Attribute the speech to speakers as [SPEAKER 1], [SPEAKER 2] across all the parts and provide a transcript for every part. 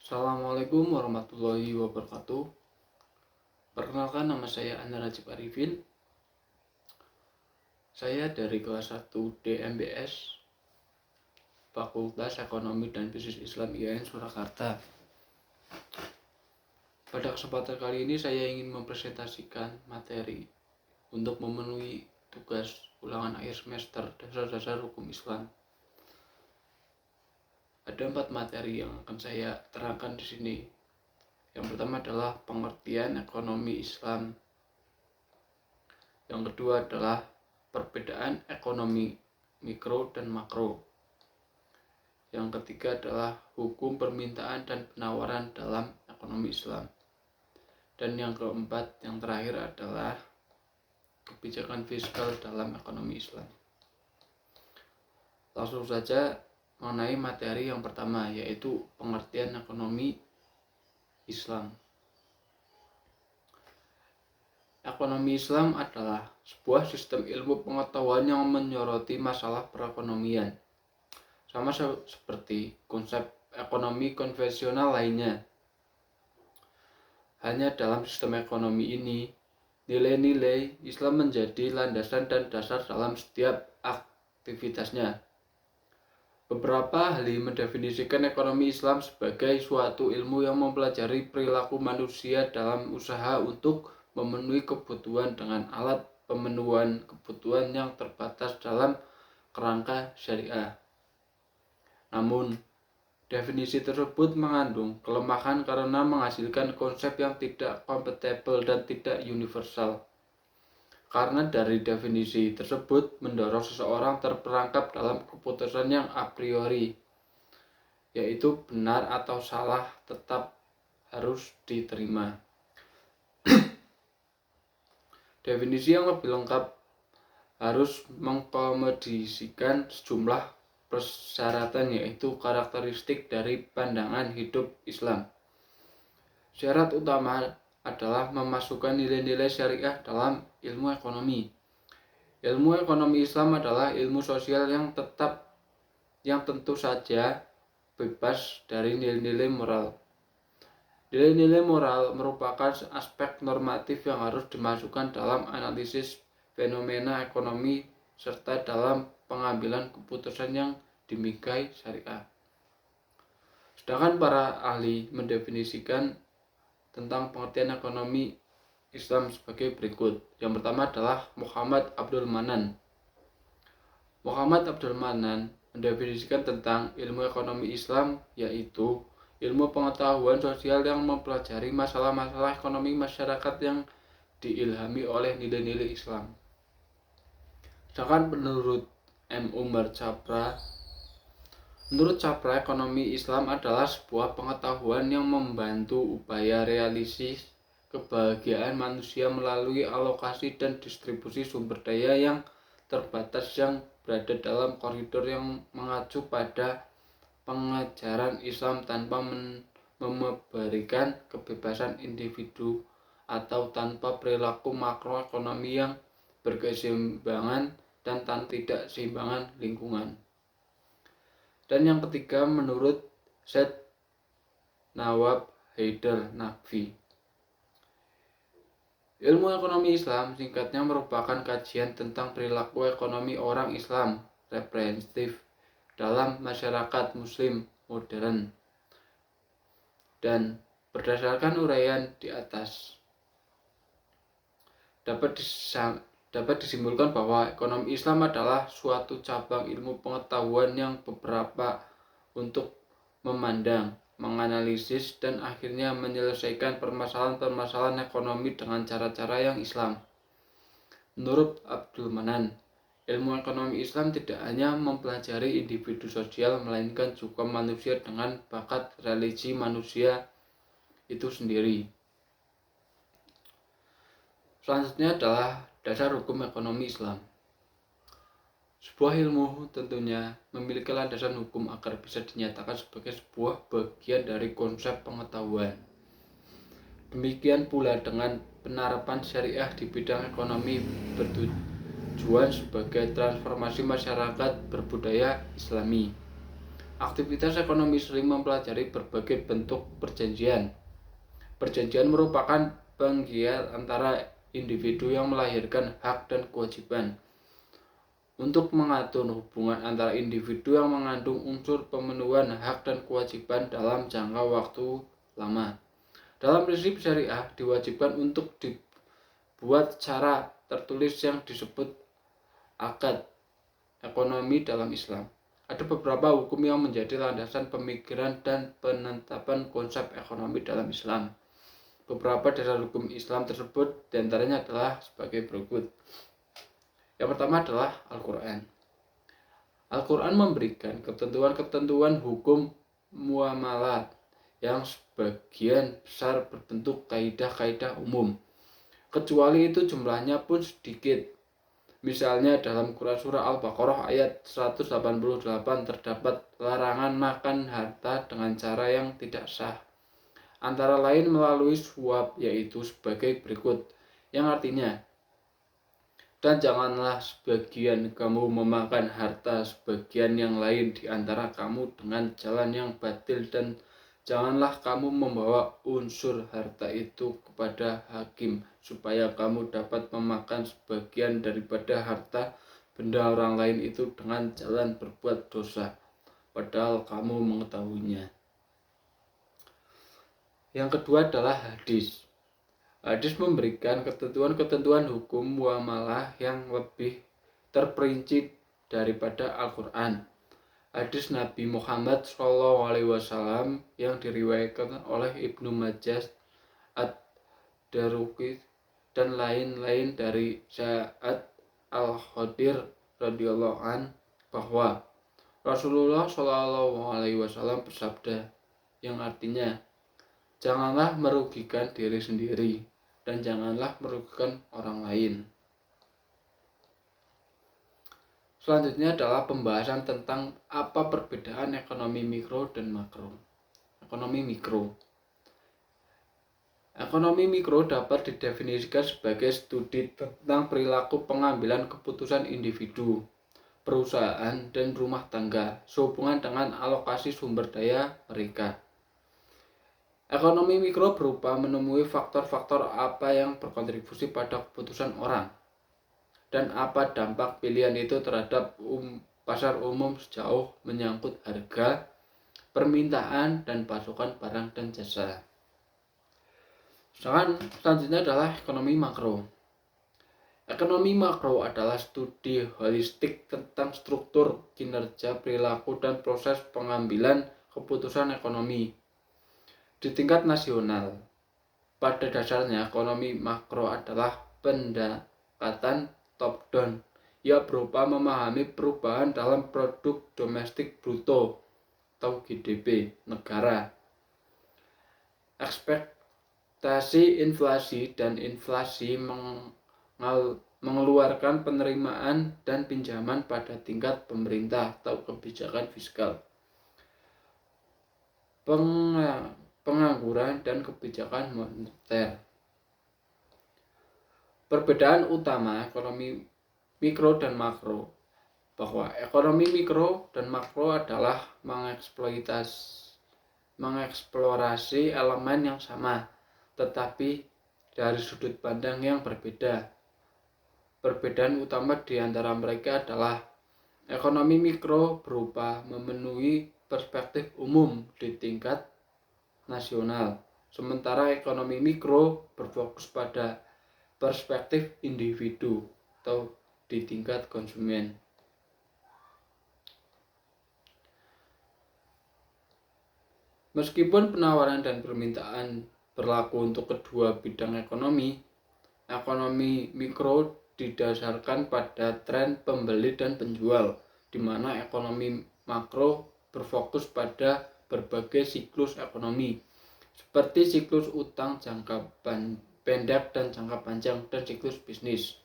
[SPEAKER 1] Assalamualaikum warahmatullahi wabarakatuh. Perkenalkan, nama saya Anwar Najib Arifin. Saya dari kelas 1 DMBS Fakultas Ekonomi dan Bisnis Islam IAIN Surakarta. Pada kesempatan kali ini saya ingin mempresentasikan materi untuk memenuhi tugas ulangan akhir semester dasar-dasar hukum Islam. Ada 4 materi yang akan saya terangkan di sini. Yang pertama adalah pengertian ekonomi Islam. Yang kedua adalah perbedaan ekonomi mikro dan makro. Yang ketiga adalah hukum permintaan dan penawaran dalam ekonomi Islam. Dan yang keempat, yang terakhir adalah kebijakan fiskal dalam ekonomi Islam. Langsung saja mengenai materi yang pertama, yaitu pengertian ekonomi Islam. Ekonomi Islam adalah sebuah sistem ilmu pengetahuan yang menyoroti masalah perekonomian, sama seperti konsep ekonomi konvensional lainnya. Hanya dalam sistem ekonomi ini, nilai-nilai Islam menjadi landasan dan dasar dalam setiap aktivitasnya. Beberapa ahli mendefinisikan ekonomi Islam sebagai suatu ilmu yang mempelajari perilaku manusia dalam usaha untuk memenuhi kebutuhan dengan alat pemenuhan kebutuhan yang terbatas dalam kerangka syariah. Namun, definisi tersebut mengandung kelemahan karena menghasilkan konsep yang tidak kompatibel dan tidak universal. Karena dari definisi tersebut mendorong seseorang terperangkap dalam keputusan yang a priori, yaitu benar atau salah tetap harus diterima. Definisi yang lebih lengkap harus mengkomodisikan sejumlah persyaratan, yaitu karakteristik dari pandangan hidup Islam. Syarat utama adalah memasukkan nilai-nilai syariah dalam ilmu ekonomi. Ilmu ekonomi Islam adalah ilmu sosial yang tentu saja bebas dari nilai-nilai moral. Nilai-nilai moral merupakan aspek normatif yang harus dimasukkan dalam analisis fenomena ekonomi serta dalam pengambilan keputusan yang dimingkai syariah. Sedangkan para ahli mendefinisikan tentang pengertian ekonomi Islam sebagai berikut. Yang pertama adalah Muhammad Abdul Manan. Muhammad Abdul Manan mendefinisikan tentang ilmu ekonomi Islam, yaitu ilmu pengetahuan sosial yang mempelajari masalah-masalah ekonomi masyarakat yang diilhami oleh nilai-nilai Islam. Sedangkan menurut M. Umar Chapra, ekonomi Islam adalah sebuah pengetahuan yang membantu upaya realisasi kebahagiaan manusia melalui alokasi dan distribusi sumber daya yang terbatas yang berada dalam koridor yang mengacu pada pengajaran Islam tanpa memberikan kebebasan individu atau tanpa perilaku makroekonomi yang berkeseimbangan dan tidak seimbangan lingkungan. Dan yang ketiga, menurut Syed Nawab Haidar Naqvi, ilmu ekonomi Islam singkatnya merupakan kajian tentang perilaku ekonomi orang Islam representatif dalam masyarakat muslim modern. Dan berdasarkan uraian di atas, dapat disimpulkan bahwa ekonomi Islam adalah suatu cabang ilmu pengetahuan yang beberapa untuk memandang, menganalisis, dan akhirnya menyelesaikan permasalahan-permasalahan ekonomi dengan cara-cara yang Islam. Menurut Abdul Manan, ilmu ekonomi Islam tidak hanya mempelajari individu sosial, melainkan juga manusia dengan bakat religi manusia itu sendiri. Selanjutnya adalah dasar hukum ekonomi Islam. Sebuah ilmu tentunya memiliki landasan hukum agar bisa dinyatakan sebagai sebuah bagian dari konsep pengetahuan. Demikian pula dengan penerapan syariah di bidang ekonomi bertujuan sebagai transformasi masyarakat berbudaya Islami. Aktivitas ekonomi sering mempelajari berbagai bentuk perjanjian. Perjanjian merupakan penggiat antara individu yang melahirkan hak dan kewajiban untuk mengatur hubungan antara individu yang mengandung unsur pemenuhan hak dan kewajiban dalam jangka waktu lama. Dalam prinsip syariah diwajibkan untuk dibuat secara tertulis yang disebut akad ekonomi dalam Islam. Ada beberapa hukum yang menjadi landasan pemikiran dan penetapan konsep ekonomi dalam Islam. Beberapa dasar hukum Islam tersebut diantaranya adalah sebagai berikut. Yang pertama adalah Al-Quran. Al-Quran memberikan ketentuan-ketentuan hukum muamalat yang sebagian besar berbentuk kaidah-kaidah umum. Kecuali itu jumlahnya pun sedikit. Misalnya dalam Quran Surah Al-Baqarah ayat 188 terdapat larangan makan harta dengan cara yang tidak sah. Antara lain melalui suap, yaitu sebagai berikut, yang artinya, dan janganlah sebagian kamu memakan harta sebagian yang lain di antara kamu dengan jalan yang batil, dan janganlah kamu membawa unsur harta itu kepada hakim supaya kamu dapat memakan sebagian daripada harta benda orang lain itu dengan jalan berbuat dosa, padahal kamu mengetahuinya. Yang kedua adalah hadis. Hadis memberikan ketentuan-ketentuan hukum muamalah yang lebih terperinci daripada Al-Quran. Hadis Nabi Muhammad SAW yang diriwayatkan oleh Ibnu Majah, Ad-Daruqi dan lain-lain dari Sa'ad Al-Khadir radhiyallahu an bahwa Rasulullah SAW bersabda, yang artinya, janganlah merugikan diri sendiri dan janganlah merugikan orang lain. Selanjutnya adalah pembahasan tentang apa perbedaan ekonomi mikro dan makro. Ekonomi mikro. Ekonomi mikro dapat didefinisikan sebagai studi tentang perilaku pengambilan keputusan individu, perusahaan, dan rumah tangga sehubungan dengan alokasi sumber daya mereka. Ekonomi mikro berupa menemui faktor-faktor apa yang berkontribusi pada keputusan orang dan apa dampak pilihan itu terhadap pasar umum sejauh menyangkut harga, permintaan, dan pasokan barang dan jasa. Selanjutnya adalah ekonomi makro. Ekonomi makro adalah studi holistik tentang struktur, kinerja, perilaku, dan proses pengambilan keputusan ekonomi di tingkat nasional. Pada dasarnya, ekonomi makro adalah pendekatan top-down, ia berupa memahami perubahan dalam produk domestik bruto atau GDP negara, ekspektasi inflasi, dan inflasi mengeluarkan penerimaan dan pinjaman pada tingkat pemerintah atau kebijakan fiskal, pengangguran, dan kebijakan moneter. Perbedaan utama ekonomi mikro dan makro, bahwa ekonomi mikro dan makro adalah mengeksplorasi elemen yang sama tetapi dari sudut pandang yang berbeda. Perbedaan utama di antara mereka adalah ekonomi mikro berupa memenuhi perspektif umum di tingkat nasional, sementara ekonomi mikro berfokus pada perspektif individu atau di tingkat konsumen. Meskipun penawaran dan permintaan berlaku untuk kedua bidang ekonomi, ekonomi mikro didasarkan pada tren pembeli dan penjual, di mana ekonomi makro berfokus pada berbagai siklus ekonomi, seperti siklus utang jangka pendek dan jangka panjang, dan siklus bisnis.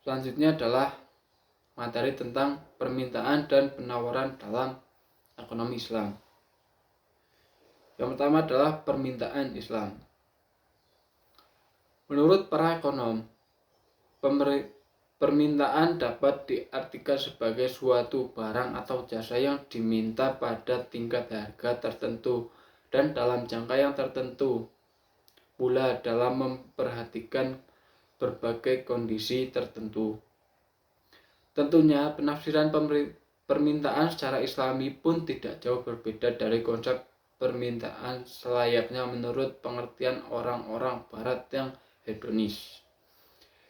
[SPEAKER 1] Selanjutnya adalah materi tentang permintaan dan penawaran dalam ekonomi Islam. Yang pertama adalah permintaan Islam. Menurut para ekonom, Permintaan dapat diartikan sebagai suatu barang atau jasa yang diminta pada tingkat harga tertentu dan dalam jangka yang tertentu pula dalam memperhatikan berbagai kondisi tertentu. Tentunya penafsiran permintaan secara Islami pun tidak jauh berbeda dari konsep permintaan selayaknya menurut pengertian orang-orang Barat yang hedonis.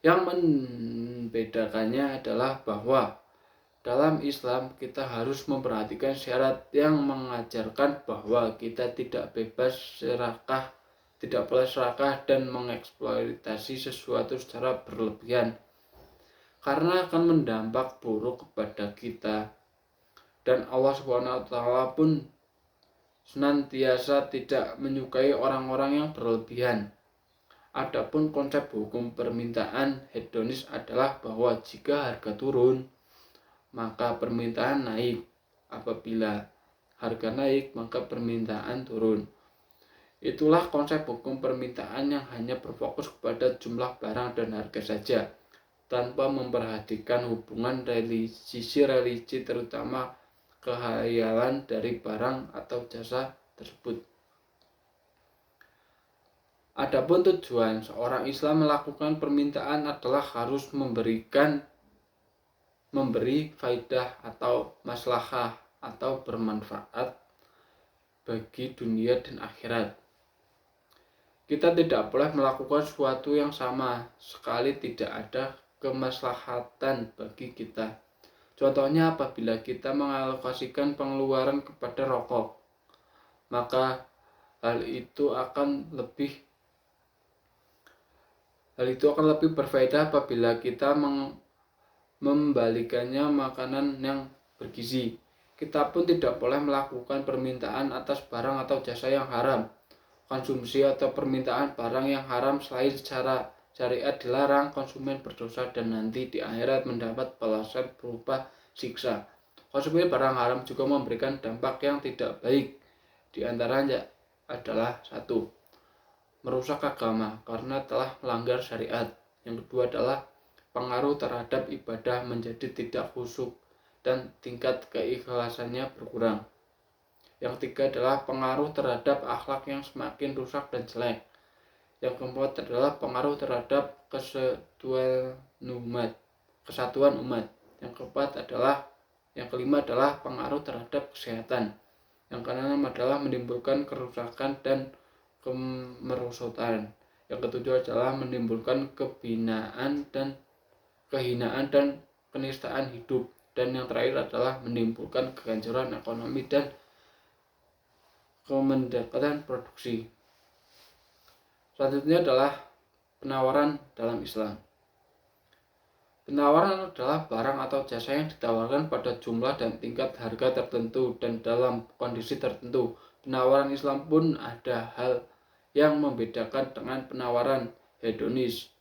[SPEAKER 1] Yang membedakannya adalah bahwa dalam Islam kita harus memperhatikan syarat yang mengajarkan bahwa kita tidak bebas serakah, tidak boleh serakah dan mengeksploitasi sesuatu secara berlebihan karena akan mendampak buruk kepada kita. Dan Allah SWT pun senantiasa tidak menyukai orang-orang yang berlebihan. Adapun konsep hukum permintaan hedonis adalah bahwa jika harga turun, maka permintaan naik. Apabila harga naik, maka permintaan turun. Itulah konsep hukum permintaan yang hanya berfokus kepada jumlah barang dan harga saja, tanpa memperhatikan hubungan sisi religi terutama kehayalan dari barang atau jasa tersebut. Adapun tujuan seorang Islam melakukan permintaan adalah harus memberi faidah atau maslahah atau bermanfaat bagi dunia dan akhirat. Kita tidak boleh melakukan sesuatu yang sama sekali tidak ada kemaslahatan bagi kita. Contohnya apabila kita mengalokasikan pengeluaran kepada rokok, maka hal itu akan lebih berfaedah apabila kita membalikannya makanan yang bergizi. Kita pun tidak boleh melakukan permintaan atas barang atau jasa yang haram. Konsumsi atau permintaan barang yang haram selain secara syariat dilarang, konsumen berdosa dan nanti di akhirat mendapat balasan berupa siksa. Konsumsi barang haram juga memberikan dampak yang tidak baik. Di antaranya adalah 1. Merusak agama karena telah melanggar syariat. Yang kedua adalah pengaruh terhadap ibadah menjadi tidak khusyuk dan tingkat keikhlasannya berkurang. Yang ketiga adalah pengaruh terhadap akhlak yang semakin rusak dan jelek. Yang keempat adalah pengaruh terhadap kesatuan umat. Yang kelima adalah pengaruh terhadap kesehatan. Yang keenam adalah menimbulkan kerusakan dan kemerosotan. Yang ketujuh adalah menimbulkan kehinaan dan kenistaan hidup. Dan yang terakhir adalah menimbulkan kehancuran ekonomi dan kemendekatan produksi. Selanjutnya adalah penawaran dalam Islam. Penawaran adalah barang atau jasa yang ditawarkan pada jumlah dan tingkat harga tertentu dan dalam kondisi tertentu. Penawaran Islam pun ada hal yang membedakan dengan penawaran hedonis.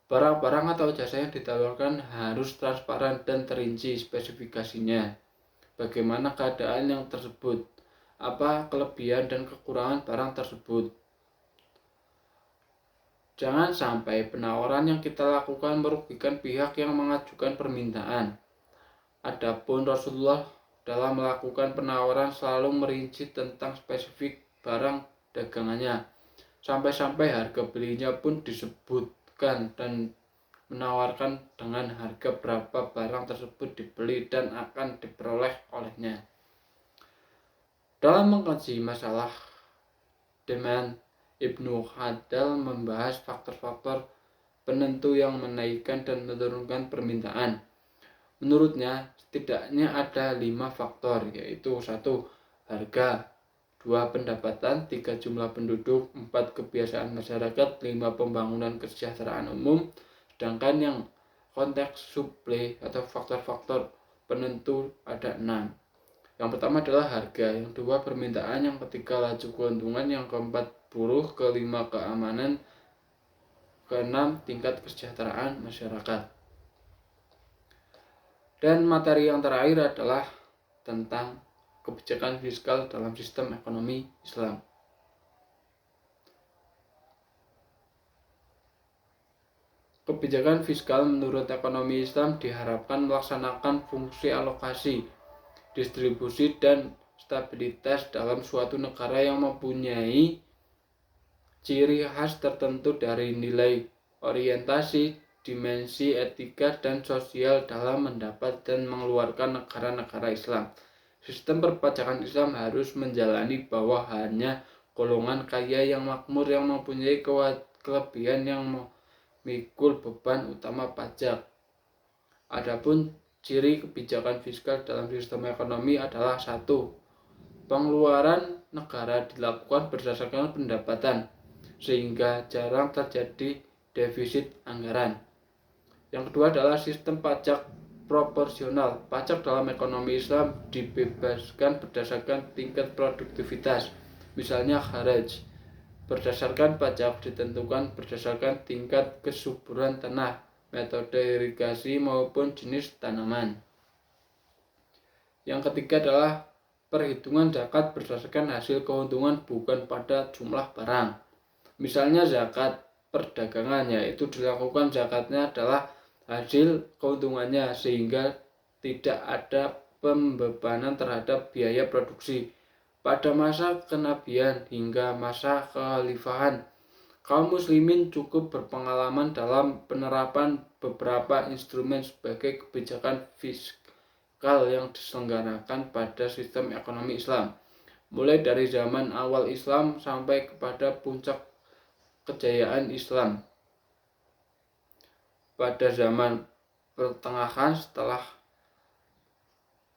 [SPEAKER 1] Barang-barang atau jasa yang ditawarkan harus transparan dan terinci spesifikasinya. Bagaimana keadaan yang tersebut, apa kelebihan dan kekurangan barang tersebut. Jangan sampai penawaran yang kita lakukan merugikan pihak yang mengajukan permintaan. Adapun Rasulullah dalam melakukan penawaran selalu merinci tentang spesifik barang dagangannya. Sampai-sampai harga belinya pun disebutkan dan menawarkan dengan harga berapa barang tersebut dibeli dan akan diperoleh olehnya. Dalam mengkaji masalah demand, Ibnu Khaldun membahas faktor-faktor penentu yang menaikkan dan menurunkan permintaan. Menurutnya, setidaknya ada 5 faktor, yaitu 1. Harga, 2. Pendapatan, 3. Jumlah penduduk, 4. Kebiasaan masyarakat, 5. Pembangunan kesejahteraan umum. Sedangkan yang konteks supply atau faktor-faktor penentu ada 6. Yang pertama adalah harga, yang kedua permintaan, yang ketiga laju keuntungan, yang keempat buruh, kelima keamanan, keenam tingkat kesejahteraan masyarakat. Dan materi yang terakhir adalah tentang kebijakan fiskal dalam sistem ekonomi Islam. Kebijakan fiskal menurut ekonomi Islam diharapkan melaksanakan fungsi alokasi, distribusi, dan stabilitas dalam suatu negara yang mempunyai ciri khas tertentu dari nilai, orientasi, dimensi etika, dan sosial dalam mendapat dan mengeluarkan negara-negara Islam. Sistem perpajakan Islam harus menjalani bawahannya golongan kaya yang makmur yang mempunyai kelebihan yang memikul beban utama pajak. Adapun ciri kebijakan fiskal dalam sistem ekonomi adalah 1. Pengeluaran negara dilakukan berdasarkan pendapatan, sehingga jarang terjadi defisit anggaran. Yang kedua adalah sistem pajak proporsional. Pajak dalam ekonomi Islam dibebaskan berdasarkan tingkat produktivitas. Misalnya kharaj. Berdasarkan pajak ditentukan berdasarkan tingkat kesuburan tanah, metode irigasi maupun jenis tanaman. Yang ketiga adalah perhitungan zakat berdasarkan hasil keuntungan bukan pada jumlah barang. Misalnya zakat perdagangan, yaitu dilakukan zakatnya adalah hasil keuntungannya sehingga tidak ada pembebanan terhadap biaya produksi. Pada masa kenabian hingga masa kekhalifahan, kaum muslimin cukup berpengalaman dalam penerapan beberapa instrumen sebagai kebijakan fiskal yang diselenggarakan pada sistem ekonomi Islam. Mulai dari zaman awal Islam sampai kepada puncak kejayaan Islam pada zaman pertengahan setelah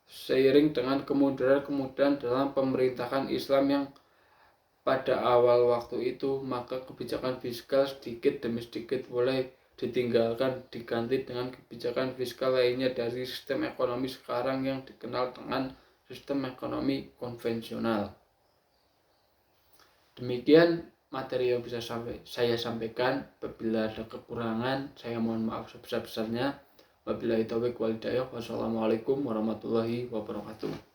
[SPEAKER 1] seiring dengan kemunduran dalam pemerintahan Islam yang pada awal waktu itu, maka kebijakan fiskal sedikit demi sedikit mulai ditinggalkan, diganti dengan kebijakan fiskal lainnya dari sistem ekonomi sekarang yang dikenal dengan sistem ekonomi konvensional. Demikian materi yang bisa saya sampaikan. Apabila ada kekurangan, saya mohon maaf sebesar-besarnya. Wabillahi taufiq wal hidayah. Wassalamualaikum warahmatullahi wabarakatuh.